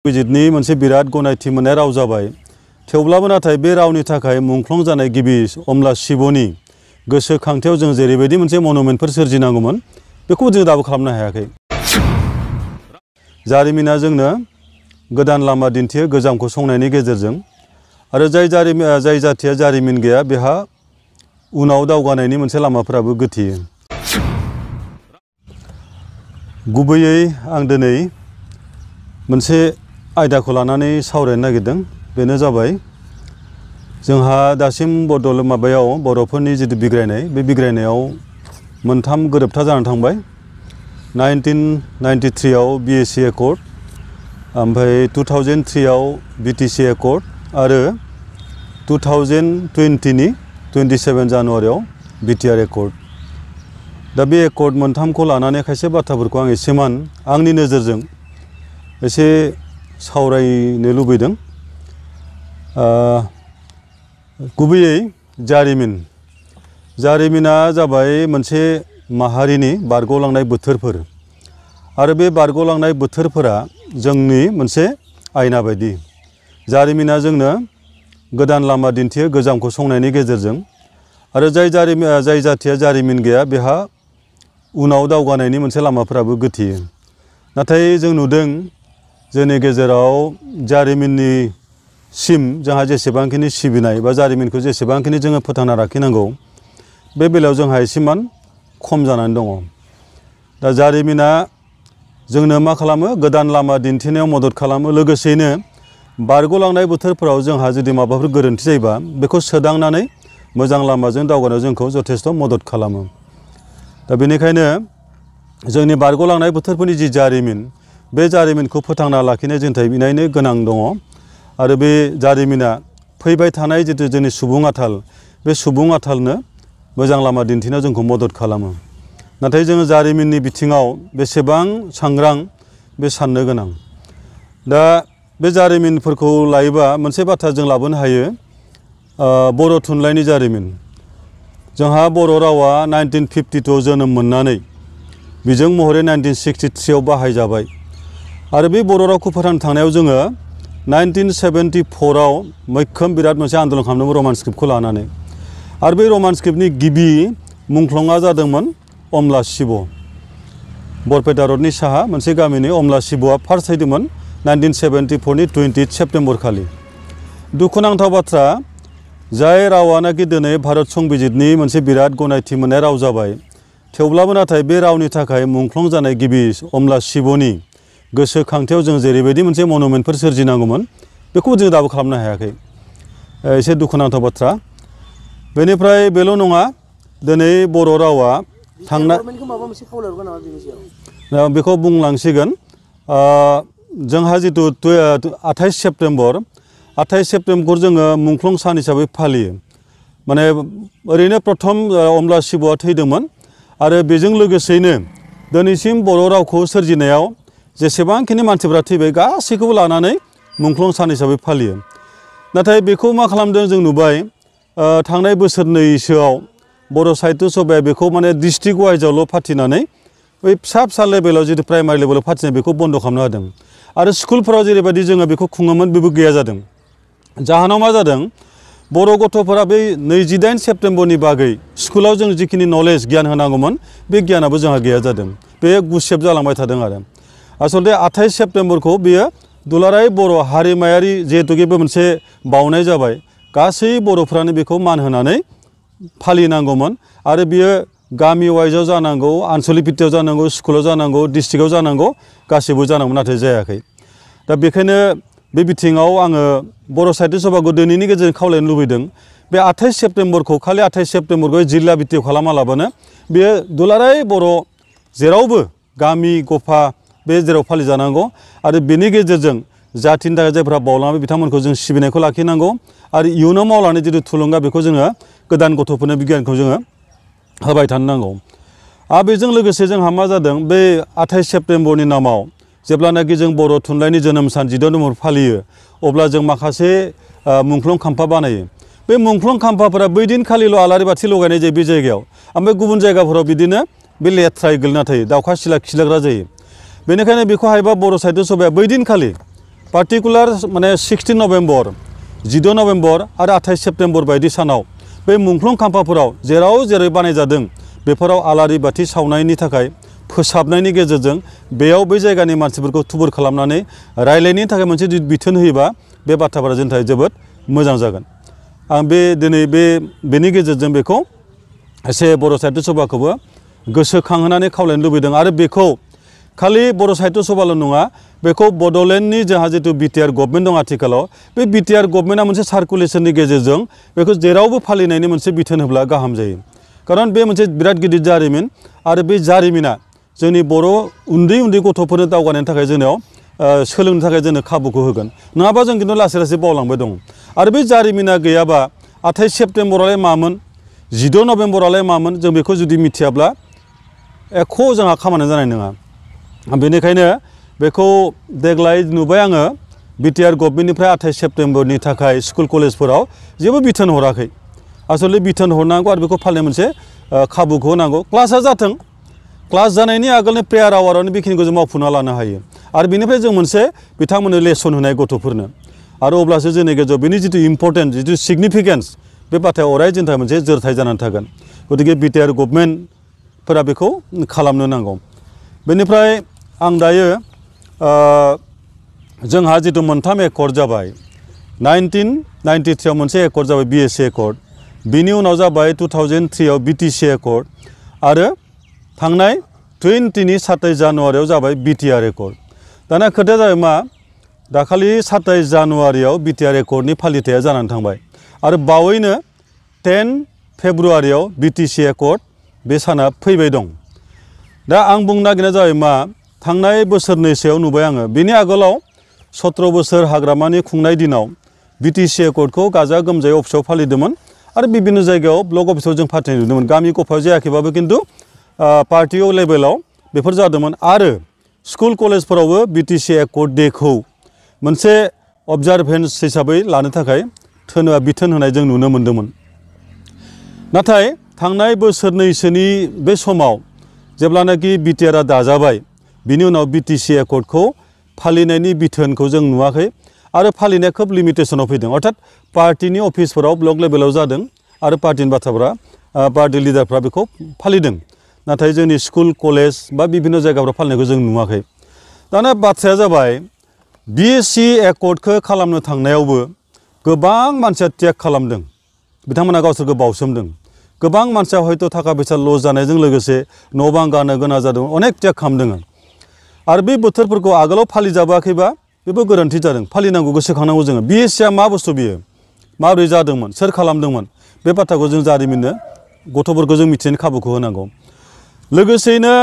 बिजितनि मोनसे बिराद गनायथि मोननाय राव जाबाय। थेवब्लाबो नाथाय बे रावनि थाखाय मुंख्लं जानाय गिबि अमला शिवनि गोसोखांथियाव जों जेरैबायदि मोनसे मनुमेन्टफोर सोरजिनांगौमोन बेखौ जों दाबो खालामनो हायाखै। जारिमिना जोंनो गोदान लामा दिन्थियो गोजामखौ संनायनि गेजेरजों आरो जाय जाथिया जारिमिन गैया बेहा उनाव दावगानायनि मोनसे लामाफोराबो गोथेयो। गुबैयै आं दिनै मोनसे आयदाखौ लानानै सावरायनो नागिरदों, बेनो जाबाय जोंहा दासिम बर'फोरनि जितु बिग्रायनाय, बे बिग्रायनायाव मोनथाम गोरोबथा जानानै थांबाय। 1993 आव BAC एकर्ड, ओमफ्राय 2003 आव BTC एकर्ड आरो 2020 नि 27 जानुवारियाव BTR एकर्ड। दा बे एकर्ड मोनथामखौ लानानै खायसे बाथ्राफोरखौ आं एसेमान आंनि नोजोरजों एसे सावरायनो लुबैदों। गुबैयै जारिमिना जाबाय मोनसे माहारिनि बारग'लांनाय बोथोरफोर आरो बे बारग'लांनाय बोथोरफोरा जोंनि मोनसे आयना बायदि। जारिमिना जोंनो गोदान लामा दिन्थियो गोजामखौ संनायनि गेजेरजों आरो जाय जाथिया जारिमिन गैया बेहा उनाव दावगानायनि मोनसे लामाफोराबो गोथेयो। नाथाय जों नुदों जोंनि गेजेराव जारिमिननि सिम जोंहा जेसेबांखिनि सिबिनाय बा जारिमिनखौ जेसेबांखिनि जोङो फोथांना लाखिनांगौ बे बेलायाव जोंहा एसेमान खम जानानै दङ। दा जारिमिना जोंनो मा खालामो? गोदान लामा दिन्थिनायाव मदद खालामो। लोगोसेयैनो बारग'लांनाय बोथोरफोराव जोंहा जुदि माबाफोर गोरोन्थि जायोबा बेखौ सोदांनानै मोजां लामाजों दावगानायाव जोंखौ जथेस्थ' मदद खालामो। दा बेनिखायनो जोंनि बारग'लांनाय बोथोरफोरनि जि जारिमिन, बे जारिमिनखौ फोथांना लाखिनाय जोंनि थाखाय इनायनो गोनां दङ आरो बे जारिमिना फैबाय थानाय जितु जोंनि सुबुं आथाल, बे सुबुं आथालनो मोजां लामा दिन्थिनायाव जोंखौ मदद खालामो। नाथाय जोङो जारिमिननि बिथिङाव बेसेबां सांग्रां बे साननो गोनां। दा बे जारिमिनफोरखौ लायोबा मोनसे बाथ्रा जों लाबोनो हायो, बर' थुनलाइनि जारिमिन। जोंहा बर' रावा 1952 जोनोम मोननानै बिजों महरै 1963 आव बाहायजाबाय आरो बे बर' रावखौ फोथांनो थांनायाव जोङो 1974 आव मैखोम बिराद मोनसे आन्दलन खालामदोंमोन रमान स्क्रिप्टखौ लानानै। आरो बे रमान स्क्रिप्टनि गिबि मुंख्लंआ जादोंमोन अमला शिव। बरपेटा रडनि साहा मोनसे गामिनि अमला शिवआ फार्स्ट फैदोंमोन 1974 नि 20 सेप्तेम्बर खालि। दुखुनांथाव बाथ्रा, जाय रावानाखि दिनै भारत संबिजितनि मोनसे बिराद गनायथि मोननाय राव जाबाय, थेवब्लाबो नाथाय बे रावनि थाखाय मुंख्लं जानाय गिबि अमला शिवनि गोसोखांथियाव जों जेरैबायदि मोनसे मनुमेन्टफोर सोरजिनांगौमोन बेखौ जों दाबो खालामनो हायाखै। एसे दुखुनांथाव बाथ्रा। बेनिफ्राय बेल' नङा, दिनै बर' रावा बेखौ बुंलांसिगोन। जोंहा जितु 28 सेप्तेम्बर जोङो मुंख्लं सान हिसाबै फालियो। माने ओरैनो प्रथम अमला शिवआ थैदोंमोन आरो बेजों लोगोसेयैनो दिनैसिम बर' रावखौ सोरजिनायाव जेसेबांखिनि मानसिफ्रा थैबाय गासैखौबो लानानै मुंख्लं सान हिसाबै फालियो। नाथाय बेखौ मा खालामदों जों नुबाय, थांनाय बोसोरनैसोआव बर' साहित्य सभाया बेखौ माने डिस्ट्रिक्ट वाइजआवल' फाथिनानै बै फिसा लेभेलाव जितु प्राइमारि लेभेलाव फाथिनाय बेखौ बन्द' खालामना होदों आरो स्कुलफोराव जेरैबायदि जोङो बेखौ खुङोमोन बेबो गैया जादों। जाहोनाव मा जादों, बर' गथ'फोरा बै 28 सेप्तेम्बरनि बागै स्कुलाव जों जिखिनि नलेज गियान होनांगौमोन बे गियानाबो जोंहा गैया जादों। बे गुसेब जालांबाय थादों आरो आसलथे 28 सेप्तेम्बरखौ बियो दुलाराय बर' हारिमायारि जिहेतुके मोनसे बावनाय जाबाय, गासै बर'फ्रानो बेखौ मान होनानै फालिनांगौमोन आरो बियो गामि वाइजआव जानांगौ, आनसलिक भित्तियाव जानांगौ, स्कुलाव जानांगौ, डिस्ट्रिक्टआव जानांगौ, गासैबो जानांगौ, नाथाय जायाखै। दा बेखायनो बे बिथिङाव आङो बर' साहित्य सभाखौ दिनैनि गेजेरजों खावलायनो लुबैदों, बे 28 सेप्तेम्बरखौ खालि 28 सेप्तेम्बरखौ जिल्ला भित्तियाव खालामालाबानो बेयो दुलाराय बर' जेरावबो गामि गफा बे जेराव फालिजानांगौ आरो बेनि गेजेरजों जाथिनि थाखाय जायफ्रा बावलांबाय बिथांमोनखौ जों सिबिनायखौ लाखिनांगौ आरो इयुनाव मावलांनाय जितु थुलुंगा बेखौ जोङो गोदान गथ'फोरनो बिगियानखौ जोङो होबाय थानो नांगौ। आरो बेजों लोगोसे जोंहा मा जादों, बे 28 सेप्तेम्बरनि नामाव जेब्लानाखि जों बर' थुनलाइनि जोनोम सान 14 नभेम्बर फालियो अब्ला जों माखासे मुंख्लं खाम्फा बानायो। बे मुंख्लं खाम्फाफोरा बै दिनखालिल' आलारि बाथि लगायनाय जायो बे जायगायाव, ओमफ्राय गुबुन जायगाफोराव बिदिनो बे लेथ्रायै गोलैना थायो, दाउखा सिला खिलाग्रा जायो। बेनिखायनो बेखौ हायोबा बर' साहित्य सभाया बै दिनखालि पार्टिकुलार माने 16 नभेम्बर 14 नभेम्बर आरो 28 सेप्टेम्बर बायदि सानाव बे मुंख्लं खाम्फाफोराव जेराव जेरै बानायजादों बेफोराव आलारि बाथि सावनायनि थाखाय फोसाबनायनि गेजेरजों बेयाव बै जायगानि मानसिफोरखौ थुबुर खालामनानै रायलायनायनि थाखाय मोनसे बिथोन होयोबा बे बाथ्राफोरा जोंनि थाखाय जोबोद मोजां जागोन। आं दिनै बेनि गेजेरजों बेखौ एसे बर' साहित्य सभाखौबो गोसोखांहोनानै खावलायनो लुबैदों आरो बेखौ खालि बर' साहित्य सभाल' नङा बेखौ बड'लेण्डनि जोंहा जिथु बिटिआर गभर्नमेन्ट दं आथिखालाव बे बिटिआर गभर्नमेन्टआ मोनसे सार्कुलेसननि गेजेरजों बेखौ जेरावबो फालिनायनि मोनसे बिथोन होब्ला गाहाम जायो। खारन बे मोनसे बिराद गिदिर जारिमिन आरो बे जारिमिना जोंनि बर' उन्दै उन्दै गथ'फोरनो दावगानायनि थाखाय जोंनाव सोलोंनो थाखाय जोंनो खाबुखौ होगोन। नङाबा जों खिन्थु लासै लासै बावलांबाय दं आरो बे जारिमिना गैयाबा 28 सेप्टेम्बरालाय मामोन 14 नभेम्बरालाय मामोन जों बेखौ जुदि मिथियाब्ला एख' जोंहा खामानि जानाय नङा। बेनिखायनो बेखौ देग्लाय नुबाय आङो बिटिआर गभर्नमेन्टनिफ्राय 28 सेप्टेम्बरनि थाखाय स्कुल कलेजफोराव जेबो बिथोन हराखै। आसलथे बिथोन हरनांगौ आरो बेखौ फालिनो मोनसे खाबुखौ होनांगौ। क्लासा जाथों, क्लास जानायनि आगोलनि प्रेयार आवारावनो बेखिनिखौ जों मावफुंना लानो हायो आरो बेनिफ्राय जों मोनसे बिथांमोननो लेसन होनाय गथ'फोरनो आरो अब्लासो जोंनि गेजेराव बेनि जिथु इम्परटेन्स जिथु सिगनिफिकेन्स बे बाथ्राया अराय जोंनि थाखाय मोनसे जोरथाय जानानै थागोन। गतिके बिटिआर गभर्नमेन्टफोरा बेखौ खालामनो नांगौ। बेनिफ्राय आं दायो जोंहा जिथु मोनथाम एकर्ड जाबाय 1993 आव मोनसे एकर्ड जाबाय बिएसि एकर्ड, बिनि उनाव जाबाय 2003 आव बिटिसि एकर्ड आरो थांनाय 27 जानुवारियाव जाबाय बिटिआर एकर्ड। दाना खोथाया जाबाय मा दाखालि 27 जानुवारियाव बिटिआर एकर्डनि फालिथाया जानानै थांबाय आरो बावैनो 10 फेब्रुवारियाव बिटिसि एकर्ड बे साना फैबाय दं। दा आं बुंनो नागिरनाया जाबाय मा थांनाय बोसोरनैसोआव नुबाय आङो बेनि आगोलाव 17 बोसोर हाग्रामानि खुंनाय दिनाव बिटिसि एकर्डखौ गाजा गोमजायै अफिसाव फालिदोंमोन आरो बिभिन्न जायगायाव ब्लक अफिसाव जों फालिनाय नुदोंमोन। गामि गफायाव जायाखैबाबो खिन्थु पार्टियाव लेभेलाव बेफोर जादोंमोन आरो स्कुल कलेजफोरावबो बिटिसि एकर्ड डेखौ मोनसे अबजारभेन्स हिसाबै लानो थाखाय बिथोन होनाय जों नुनो मोन्दोंमोन। नाथाय थांनाय बोसोरनैसोनि बे समाव जेब्लानाखि बिटिआरआ दाजाबाय बिनि उनाव बिटिसि एकर्डखौ फालिनायनि बिथोनखौ जों नुवाखै आरो फालिनाया खोब लिमिटेसनाव फैदों। अर्थात पार्टिनि अफिसफोराव ब्लक लेभेलाव जादों आरो पार्टिनि बाथ्राफ्रा पार्टि लिडारफ्रा बेखौ फालिदों, नाथाय जोंनि स्कुल कलेज बा बिभिन्न जायगाफ्राव फालिनायखौ जों नुवाखै। दाना बाथ्राया जाबाय बिएसि एकर्डखौ खालामनो थांनायावबो गोबां मानसिया त्याग खालामदों, बिथांमोना गावसोरखौ बावसोमदों। गोबां मानसिया हयथ' थाखा फैसा लस जानायजों लोगोसे न' बां गारनो गोनां जादों, अनेक त्याग खालामदों आरो बे बोथोरफोरखौ आगोलाव फालिजाबोआखैबा बेबो गोरोन्थि जादों। फालिनांगौ, गोसोखांनांगौ जोङो बिएसिआ मा बुस्थु बियो, माबोरै जादोंमोन, सोर खालामदोंमोन, बे बाथ्राखौ जों जारिमिननो गथ'फोरखौ जों मिथिनो खाबुखौ होनांगौ। लोगोसेयैनो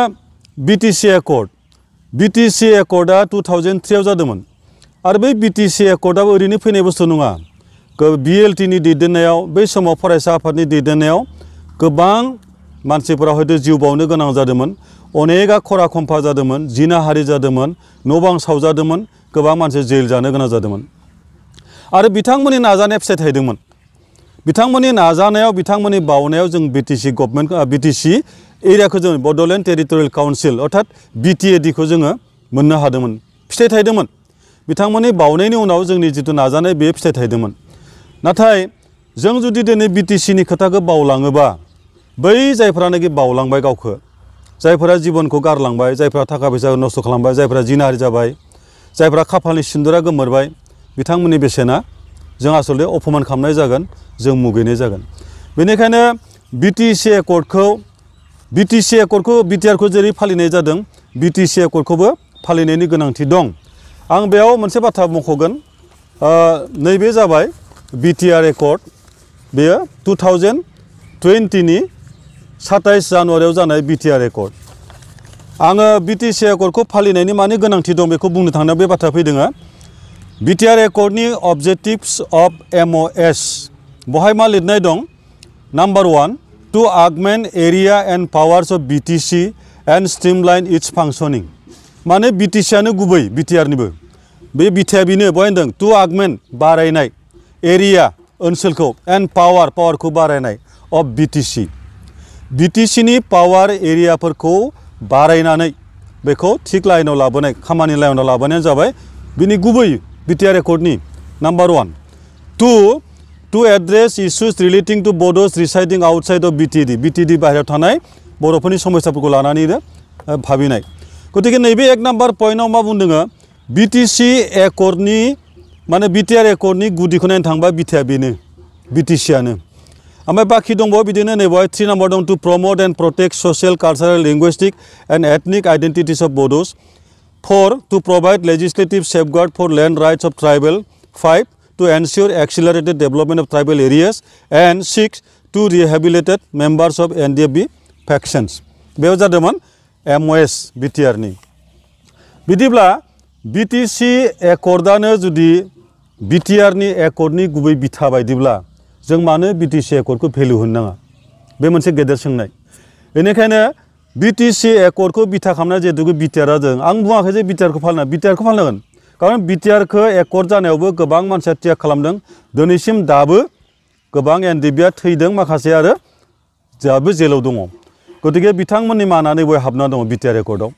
बिटिसि एकर्डआ 2003 आव जादोंमोन आरो बै बिटिसि एकर्डआबो ओरैनो फैनाय बुस्थु नङा। बिएलटिनि दैदेननायाव बै समाव फरायसा आफादनि दैदेननायाव गोबां मानसिफोरा हयथ' जिउ बावनो गोनां जादोंमोन, अनेकआ खरा खमफा जादोंमोन, जिनाहारि जादोंमोन, न' बां सावजादोंमोन, गोबां मानसि जेल जानो गोनां जादोंमोन आरो बिथांमोननि नाजानाया फिथाइ थायदोंमोन। बिथांमोननि नाजानायाव, बिथांमोननि बावनायाव जों बिटिसि गभर्नमेन्ट बिटिसि एरियाखौ जों बड'लेण्ड टेरिटरियेल काउन्सिल अर्थात बिटिएडिखौ जोङो मोननो हादोंमोन, फिथाइ थायदोंमोन। बिथांमोननि बावनायनि उनाव जोंनि जिथु नाजानाय बेयो फिथाइ थायदोंमोन। नाथाय जों जुदि दिनै बिटिसिनि खोथाखौ बावलाङोबा बै जायफ्रानोखि बावलांबाय गावखौ, जायफोरा जिबनखौ गारलांबाय, जायफ्रा थाखा फैसा नस्थ' खालामबाय, जायफ्रा जिनाहारि जाबाय, जायफ्रा खाफालनि सिन्दुरा गोमोरबाय, बिथांमोननि बेसेना जों आसलथे अपमान खालामनाय जागोन, जों मुगैनाय जागोन। बेनिखायनो बिटिसि एकर्डखौ बिटिआरखौ जेरै फालिनाय जादों बिटिसि एकर्डखौबो फालिनायनि गोनांथि दं। आं बेयाव मोनसे बाथ्रा मख'गोन, नैबे जाबाय बिटिआर एकर्ड, बेयो 2020नि 27 जानुवारियाव जानाय बिटिआर एकर्ड। आङो बिटिसि एकर्डखौ फालिनायनि माने गोनांथि दं बेखौ बुंनो थांनायाव बे बाथ्रा फैदों। बिटिआर एकर्डनि अबजेक्टिभ्स अफ एमअएस बहाय मा लिरनाय दं? Number 1 to augment area and powers of BTC and streamline its फांसनिं। माने बिटिसिआनो गुबै बिटिआरनिबो बे बिथाया बेनो बहाय होनदों टु आगमेन्ट बारायनाय, एरिया ओनसोलखौ, एन्ड पावारखौ बारायनाय अफ बिटिसि। बिटिसिनि पावार एरियाफोरखौ बारायनानै बेखौ थिग लाइनाव लाबोनाय, खामानि लाइनाव लाबोनायानो जाबाय बिनि गुबै BTR Accordनि number 1 to address issues relating to Bodos residing outside of BTD बाहेरायाव थानाय बर'फोरनि समस्याफोरखौ लानानैनो भाबिनाय गतिके नैबे 1 नाम्बार पइन्टआव मा बुंदों BTC Accordनि माने BTR Accordनि गुदिखौ नायनो थांबा बिथाया बेनो BTCआनो ओमफ्राय बाखि दंबावो बिदिनो नैबाव 3 नाम्बार दं to promote and protect social cultural linguistic and ethnic identities of Bodos 4 to provide legislative safeguard for land rights of tribal 5 to ensure accelerated development of tribal areas and 6 to rehabilitate members of NDFB factions बेयाव जादोंमोन MOS BTR नि बिदिब्ला BTC Accordआनो जुदि BTR नि Accordनि गुबै बिथा बायदिब्ला जों मानो BTC Accordखौ भेलु होनो नाङा बे मोनसे गेदेर सोंनाय बेनिखायनो BTC Accordखौ बिथा खालामना जेहेतु BTR जों आं बुङाखै जे BTRखौ फालिना BTRखौ फालिनांगोन कारण BTRखौ Accord जानायावबो गोबां मानसिया त्याग खालामदों दिनैसिम दाबो गोबां NDFBआ थैदों माखासे आरो दाबो जेलाव दङ गतिके बिथांमोननि मानानै बय हाबना दङ BTR Accordआव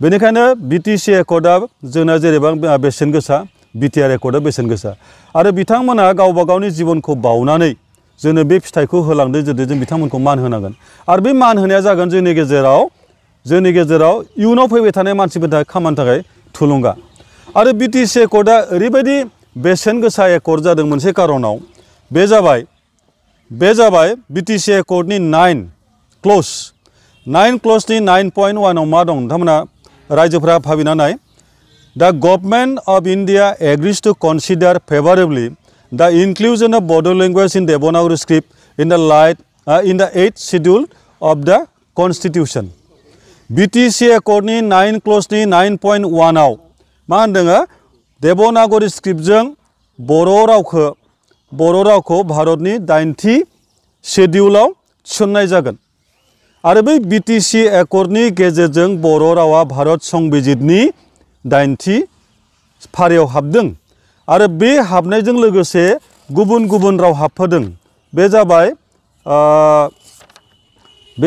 बेनिखायनो BTC Accordआ जोंना जेरैबां बेसेन गोसा BTR Accordआ बेसेन गोसा आरो बिथांमोना गावबा गावनि जिबनखौ बावनानै जोंनो बे फिथाइखौ होलांदों जुदि जों बिथांमोनखौ मान होनांगोन आरो बे मान होनाया जागोन जोंनि गेजेराव इयुनाव फैबाय थानाय मानसिफोरनि थाखाय खामानि थाखाय थुलुंगा आरो BTC Accordआ ओरैबायदि बेसेन गोसा Accord जादों मोनसे कारनाव बे जाबाय BTC Accordनि 9 क्ल'जनि 9.1 आव मा दं नोंथांमोना रायजोफोरा भाबिना नाय The government of India agrees to consider favorably the inclusion of Bodo language in Devanagari script in the 8th schedule of the Constitution. BTC Accordनि 9 क्ल'जनि 9.1 आव मा होनदों देबनागरि स्क्रिप्टजों बर' रावखौ भारतनि 8थि शेड्यूलाव थिसननाय जागोन आरो बै BTC Accordनि गेजेरजों बर' रावा भारत संबिजितनि 8थि फारियाव हाबदों आरो बे हाबनायजों लोगोसे गुबुन गुबुन राव हाबफादों बे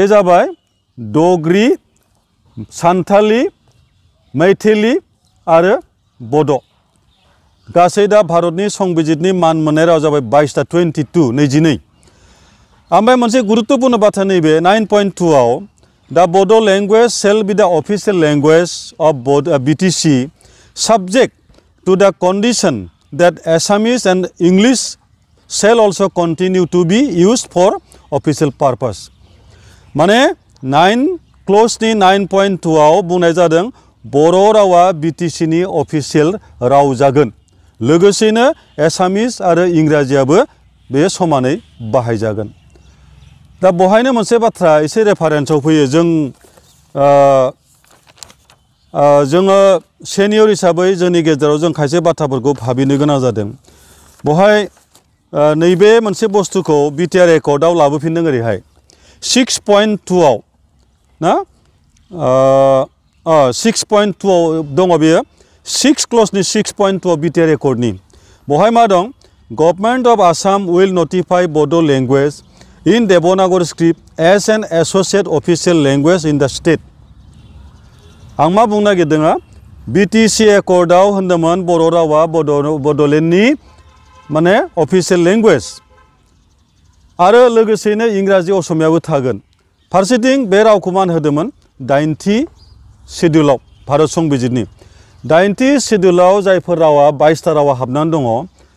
जाबाय डोगरी सान्थाली मैथिली आरो बड' गासै दा भारतनि संबिजितनि मान मोननाय राव जाबाय 22टा 22 ओमफ्राय मोनसे गुरुत्वपूर्ण बाथ्रा नैबे 9.2 आव The Bodo language shall be the official language of BTC subject to the condition that Assamese and English shall also continue to be used for official purpose. माने 9 क्ल'जनि 9.2 आव बुंनाय जादों बर' रावा BTC नि अफिसियेल राव जागोन लोगोसेनो एसामिस आरो इंराजियाबो बे समानै बाहायजागोन दा बहायनो मोनसे बाथ्रा एसे रेफारेन्सआव फैयो जोङो सेनियर हिसाबै जोंनि गेजेराव जों खायसे बाथ्राफोरखौ भाबिनो गोनां जादों बहाय नैबे मोनसे बुस्थुखौ BTR Accordआव लाबोफिनदों ओरैहाय 6.2 आव ना 6.2 आव दङ बेयो 6 क्ल'जनि 6.2 आव BTR Accordनि बहाय मा दं government of Assam will notify Bodo' language in Devanagari script as an associate official language in the state. आं मा बुंनो नागिरदों BTC Accordआव होनदोंमोन बर' रावा बड'लेण्डनि माने अफिसियेल लेंगुवेज आरो लोगोसेनो इंराजि असमियाबो थागोन फारसेथिं बे रावखौ मान होदोंमोन 8थि शेड्यूलाव भारत संबिजितनि 8थि शेड्यूलाव जायफोर रावा 22टा रावा हाबनानै दङ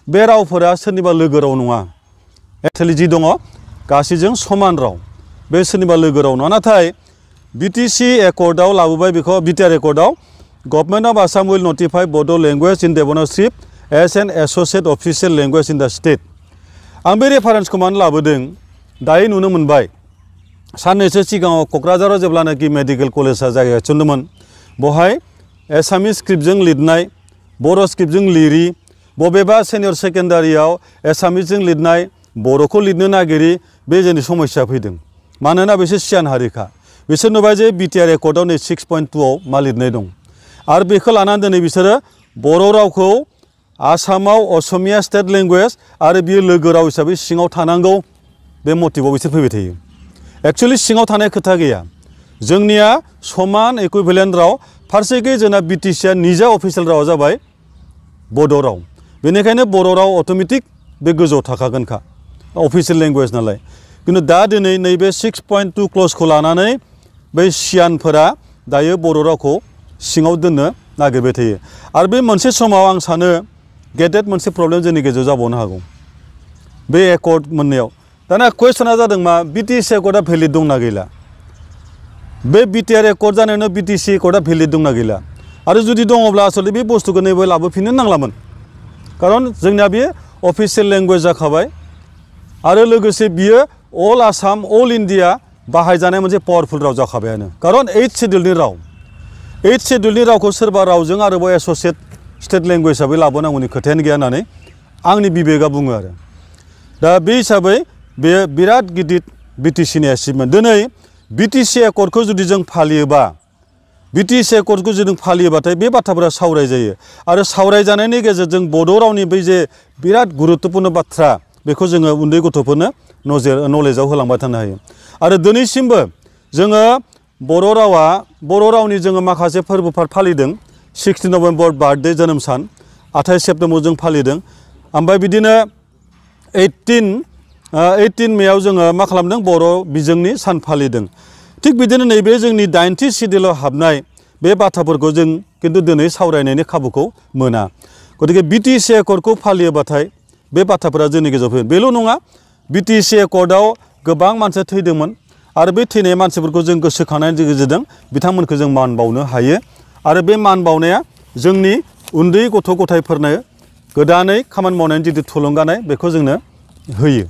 बे रावफोरा सोरनिबा लोगो राव नङा एक्चुअली जि दङ गासैजों समान राव बे सोरनिबा लोगो राव नङा नाथाय BTC Accordआव लाबोबाय बेखौ BTR Accordआव government of Assam will notify Bodo' language in Devanagari script as an associate official language in the state आं बे रेफारेन्सखौ मानो लाबोदों दायो नुनो मोनबाय साननैसो सिगाङाव क'क्राझाराव जेब्लानाखि मेडिकेल कलेजआ जायगा थिसनदोंमोन बहाय एसामिस स्क्रिप्टजों लिरनाय बर' स्क्रिप्टजों लिरि बबेबा सिनियर सेकेन्डारियाव एसामिसजों लिरनाय बर'खौ लिरनो नागिरि बे जोंनि समस्या फैदों मानोना बिसोर सियान हारिखा बिसोर नुबाय जे BTR Accordआव नै 6.2 आव मा लिरनाय दं आरो बेखौ लानानै दिनै बिसोरो बर' रावखौ आसामाव असमिया स्टेट लेंगुवेज आरो बियो लोगो राव हिसाबै सिङाव थानांगौ बे मटिभआव बिसोर फैबाय थायो एक्चुअली सिङाव थानाय खोथा गैया जोंनिया समान इकुइभेलेन्ट राव फारसेखै जोंना BTCआ निजा अफिसियेल रावा जाबाय बड' राव बेनिखायनो बर' राव अट'मेटिक बे गोजौआव थाखागोनखा अफिसियेल लेंगुवेज नालाय खिन्थु दा दिनै नैबे 6.2 क्लजखौ लानानै बै सियानफोरा दायो बर' रावखौ सिङाव दोननो नागिरबाय थायो आरो बे मोनसे समाव आं सानो गेदेर मोनसे प्रब्लेम जोंनि गेजेराव जाबावनो हागौ बे एकर्ड मोननायाव दाना कुइसना जादों मा बिटिसि एकर्डआ भेलिड दंना गैला बे बिटिआर एकर्ड जानायावनो बिटिसि एकर्डआ भेलिड दंना गैला आरो जुदि दङब्ला आसलते बे बुस्थुखौ नैबे लाबोफिननो नांलामोन खारन जोंनिया बे अफिसियेल लेंगुवेज जाखाबाय आरो लोगोसे बियो अल आसाम अल इन्डिया बाहायजानाय मोनसे पावारफुल राव जाखाबायानो खारन 8 शेड्युलनि राव 8 शेड्युलनि रावखौ सोरबा रावजों आरोबाव एस'सिएट स्टेट लेंगुवेज हिसाबै लाबोनांगौनि खोथायानो गैया होननानै आंनि बिबेकआ बुङो आरो दा बे हिसाबै बे बिराद गिदिर बिटिसिनि एचिभमेन्ट दिनै बिटिसि एकर्डखौ जुदि जों फालियोबा बिटिसि एकर्डखौ जुदि फालियोबाथाय बे बाथ्राफोरा सावराय जायो आरो सावरायजानायनि गेजेरजों बड' रावनि बै जे बिराद गुरुत्तपुर्ण बाथ्रा बेखौ जोङो उन्दै गथ'फोरनो नलेजाव होलांबाय थानो हायो आरो दिनैसिमबो जोङो बर' रावनि जोङो माखासे फोरबोफोर फालिदों 16 नभेम्बर बार्थडे जोनोम सान 28 सेप्तेम्बर जों फालिदों ओमफ्राय बिदिनो 18 मेआव जोङो मा खालामदों बर' बिजोंनि सान फालिदों थिग बिदिनो नैबे जोंनि 90 सिडिउलाव हाबनाय बे बाथ्राफोरखौ जों खिन्थु दिनै सावरायनायनि खाबुखौ मोना गतिके बिटिसि एकर्डखौ फालियोबाथाय बे बाथ्राफोरा जोंनि गेजेराव फैगोन बेल' नङा बिटिसि एकर्डआव गोबां मानसि थैदोंमोन आरो बे थैनाय मानसिफोरखौ जों गोसोखांनायनि गेजेरजों बिथांमोनखौ जों मान बावनो हायो आरो बे मान बावनाया जोंनि उन्दै गथ' गथायफोरनो गोदानै खामानि मावनायनि जितु थुलुंगानाय बेखौ जोंनो होयो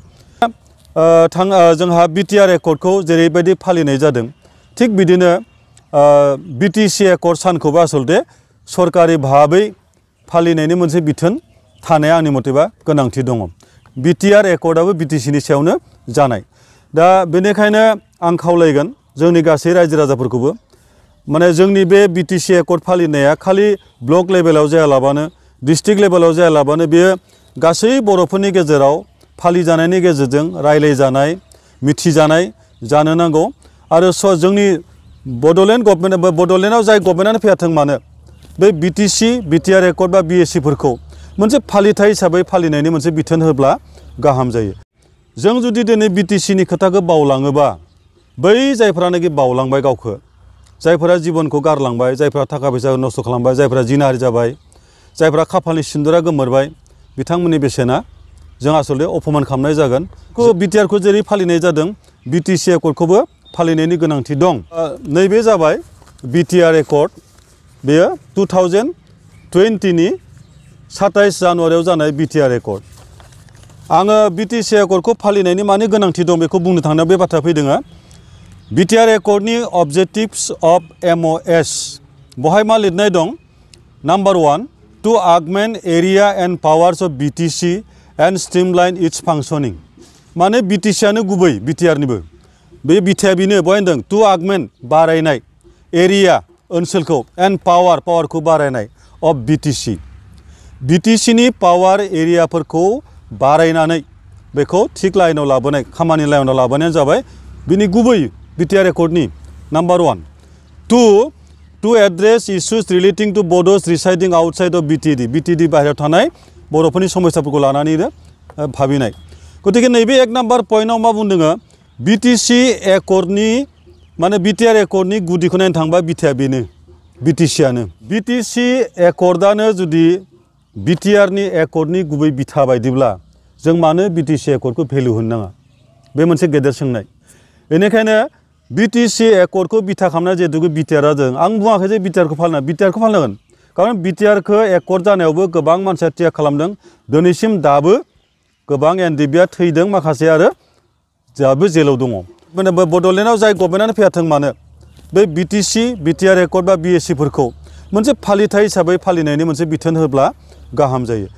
जोंहा बिटिआर एकर्डखौ जेरैबायदि फालिनाय जादों थिग बिदिनो बिटिसि एकर्ड सानखौबो आसलते सरकारि भाबै फालिनायनि मोनसे बिथोन थानाया आंनि मथेबा गोनांथि दङ बिटिआर एकर्डआबो बिटिसिनि सायावनो जानाय दा बेनिखायनो आं खावलायगोन जोंनि गासै रायजो राजाफोरखौबो माने जोंनि बे बिटिसि एकर्ड फालिनाया खालि ब्लक लेभेलाव जायालाबानो डिस्ट्रिक्ट लेभेलाव जायालाबानो बेयो गासै बर'फोरनि गेजेराव फालिजानायनि गेजेरजों रायलायजानाय मिथिजानाय जानो नांगौ आरो जोंनि बड'लेण्ड गभर्नमेन्ट बड'लेण्डआव जाय गभर्नमेन्टआनो फैयाथों मानो बे बिटिसि बिटिआर एकर्ड बा बिएससिफोरखौ मोनसे फालिथाय हिसाबै फालिनायनि मोनसे बिथोन होब्ला गाहाम जायो जों जुदि दिनै बिटिसिनि खोथाखौ बावलाङोबा बै जायफोरानोखि बावलांबाय गावखौ जायफोरा जिबनखौ गारलांबाय जायफोरा थाखा फैसा नस्थ' खालामबाय जायफोरा जिनाहारि जाबाय जायफोरा खाफालनि सिन्दुरा गोमोरबाय बिथांमोननि बेसेना जों आसलते अपमान खालामनाय जागोन बिटिआरखौ जेरै फालिनाय जादों बिटिसि एकर्डखौबो फालिनायनि गोनांथि दं नैबे जाबाय बिटिआर एकर्ड बेयो 2020नि 27 जानुवारियाव जानाय बिटिआर एकर्ड आङो बिटिसि एकर्डखौ फालिनायनि माने गोनांथि दं बेखौ बुंनो थांनायाव बे बाथ्रा फैदों बिटिआर एकर्डनि अबजेक्टिभ्स अफ एमअएस बहाय मा लिरनाय दं number 1 to augment area and powers of BTC and streamline its फांसनिं माने बिटिसिआनो गुबै बिटिआरनिबो बे बिथाया बेनो बहाय होनदों टु आगमेन्ट बारायनाय एरिया ओनसोलखौ एन्ड पावारखौ बारायनाय अफ बिटिसिनि पावार एरियाफोरखौ बारायनानै बेखौ थिग लाइनाव लाबोनाय खामानि लाइनाव लाबोनायानो जाबाय बिनि गुबै बिटिआर एकर्डनि number 1 to address issues relating to Bodos residing outside of BTD बाहेरायाव थानाय बर'फोरनि समस्याफोरखौ लानानैनो भाबिनाय गतिके नैबे 1 नाम्बार पइन्टआव मा बुंदों बिटिसि एकर्डनि माने बिटिआर एकर्डनि गुदिखौ नायनो थांबा बिथाया बेनो बिटिसिआनो बिटिसि एकर्डआनो जुदि बिटिआरनि एकर्डनि गुबै बिथा बायदिब्ला जों मानो बिटिसि एकर्डखौ भेलु होनो नाङा बे मोनसे गेदेर सोंनाय बेनिखायनो बिटिसि एकर्डखौ बिथा खालामनाय जिहेतु बिटिआरआ जों आं बुङाखै जे बिटिआरखौ फालिनांगोन खारन बिटिआरखौ एकर्ड जानायावबो गोबां मानसिया त्याग खालामदों दिनैसिम दाबो गोबां एनडिएफबिआ थैदों माखासे आरो दाबो जेलाव दङ बड'लेण्डआव जाय गभर्नमेन्टआनो फैयाथों मानो बे बिटिसि बिटिआर एकर्ड बा बिएससिफोरखौ मोनसे फालिथाय हिसाबै फालिनायनि मोनसे बिथोन होब्ला गाहाम जायो।